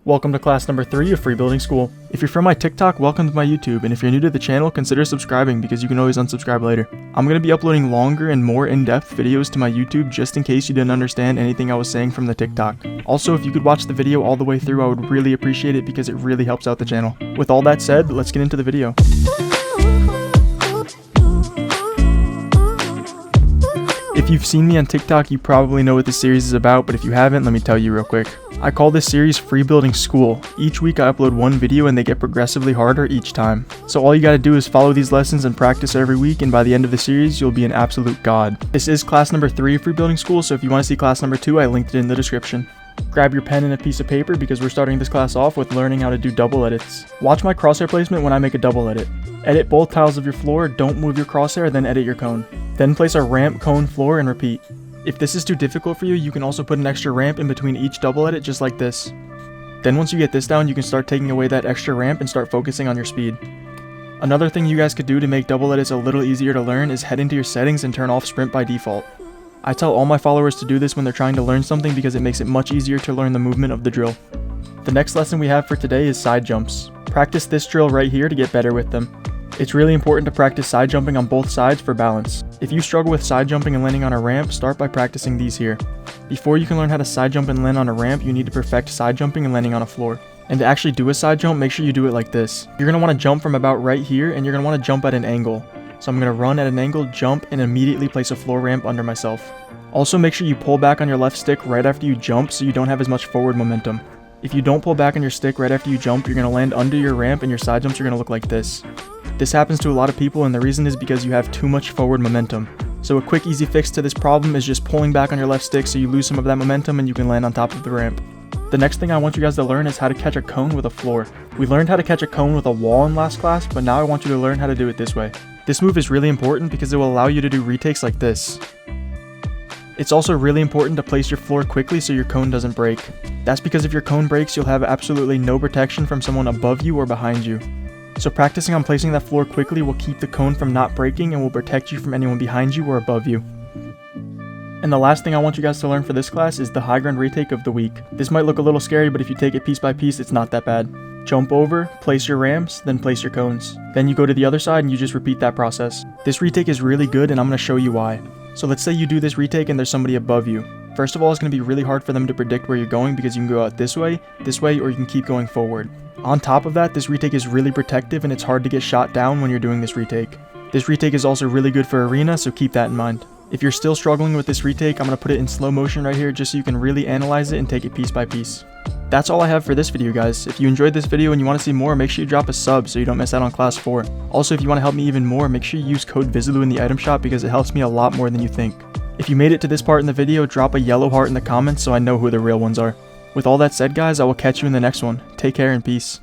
Welcome to class number 3 of Free Building School. If you're from my TikTok, welcome to my YouTube, and if you're new to the channel, consider subscribing because you can always unsubscribe later. I'm going to be uploading longer and more in-depth videos to my YouTube just in case you didn't understand anything I was saying from the TikTok. Also, if you could watch the video all the way through, I would really appreciate it because it really helps out the channel. With all that said, let's get into the video. If you've seen me on TikTok, you probably know what this series is about, but if you haven't, let me tell you real quick. I call this series Free Building School. Each week I upload one video and they get progressively harder each time. So all you gotta do is follow these lessons and practice every week, and by the end of the series, you'll be an absolute god. This is class number 3 of Free Building School, so if you want to see class number 2, I linked it in the description. Grab your pen and a piece of paper because we're starting this class off with learning how to do double edits. Watch my crosshair placement when I make a double edit. Edit both tiles of your floor, don't move your crosshair, then edit your cone. Then place a ramp, cone, floor, and repeat. If this is too difficult for you, you can also put an extra ramp in between each double edit just like this. Then once you get this down, you can start taking away that extra ramp and start focusing on your speed. Another thing you guys could do to make double edits a little easier to learn is head into your settings and turn off sprint by default. I tell all my followers to do this when they're trying to learn something because it makes it much easier to learn the movement of the drill. The next lesson we have for today is side jumps. Practice this drill right here to get better with them. It's really important to practice side jumping on both sides for balance. If you struggle with side jumping and landing on a ramp, start by practicing these here. Before you can learn how to side jump and land on a ramp, you need to perfect side jumping and landing on a floor. And to actually do a side jump, make sure you do it like this. You're going to want to jump from about right here, and you're going to want to jump at an angle. So I'm going to run at an angle, jump, and immediately place a floor ramp under myself. Also make sure you pull back on your left stick right after you jump so you don't have as much forward momentum. If you don't pull back on your stick right after you jump, you're going to land under your ramp and your side jumps are going to look like this. This happens to a lot of people, and the reason is because you have too much forward momentum. So a quick easy fix to this problem is just pulling back on your left stick so you lose some of that momentum and you can land on top of the ramp. The next thing I want you guys to learn is how to catch a cone with a floor. We learned how to catch a cone with a wall in last class, but now I want you to learn how to do it this way. This move is really important because it will allow you to do retakes like this. It's also really important to place your floor quickly so your cone doesn't break. That's because if your cone breaks, you'll have absolutely no protection from someone above you or behind you. So practicing on placing that floor quickly will keep the cone from not breaking and will protect you from anyone behind you or above you. And the last thing I want you guys to learn for this class is the Highground Retake of the week. This might look a little scary, but if you take it piece by piece, it's not that bad. Jump over, place your ramps, then place your cones. Then you go to the other side and you just repeat that process. This retake is really good and I'm going to show you why. So let's say you do this retake and there's somebody above you. First of all, it's going to be really hard for them to predict where you're going because you can go out this way, or you can keep going forward. On top of that, this retake is really protective and it's hard to get shot down when you're doing this retake. This retake is also really good for arena, so keep that in mind. If you're still struggling with this retake, I'm going to put it in slow motion right here just so you can really analyze it and take it piece by piece. That's all I have for this video, guys. If you enjoyed this video and you want to see more, make sure you drop a sub so you don't miss out on class 4. Also, if you want to help me even more, make sure you use code VISILU in the item shop because it helps me a lot more than you think. If you made it to this part in the video, drop a yellow heart in the comments so I know who the real ones are. With all that said, guys, I will catch you in the next one. Take care and peace.